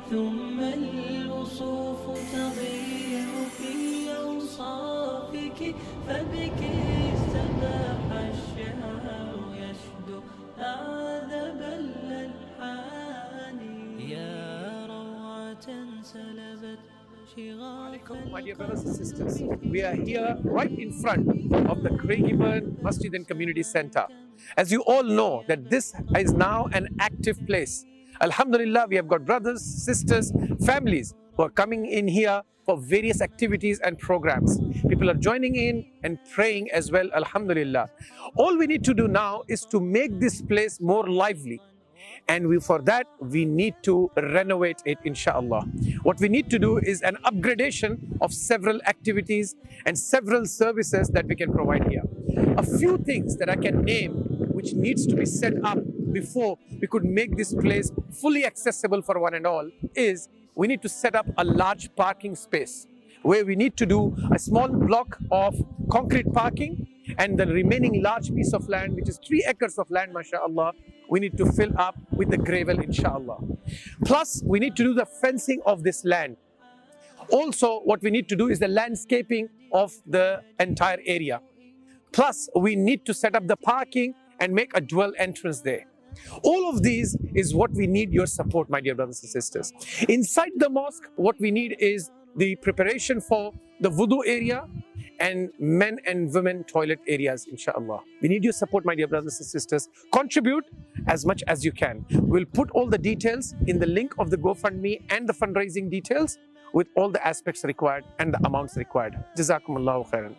ثم الوصوف تضيع في أوصافك فبك استباح الشعر يشدو أعذب الألحان يا روعة سلبت شغاف. My dear brothers and sisters, we are here right in front of the Craigieburn Masjid and Community Center. As you all know that this is now an active place. Alhamdulillah, we have got brothers, sisters, families who are coming in here for various activities and programs. People are joining in and praying as well, Alhamdulillah. All we need to do now is to make this place more lively. And for that, we need to renovate it, inshallah. What we need to do is an upgradation of several activities and several services that we can provide here. A few things that I can name which needs to be set up before we could make this place fully accessible for one and all is we need to set up a large parking space where we need to do a small block of concrete parking, and the remaining large piece of land, which is 3 acres of land, mashallah, we need to fill up with the gravel, inshallah. Plus, we need to do the fencing of this land. Also, what we need to do is the landscaping of the entire area. Plus, we need to set up the parking and make a dual entrance there. All of these is what we need your support, my dear brothers and sisters. Inside the mosque, what we need is the preparation for the wudu area and men and women toilet areas, inshallah. We need your support, my dear brothers and sisters. Contribute as much as you can. We'll put all the details in the link of the GoFundMe and the fundraising details with all the aspects required and the amounts required. Jazakumullahu khairan.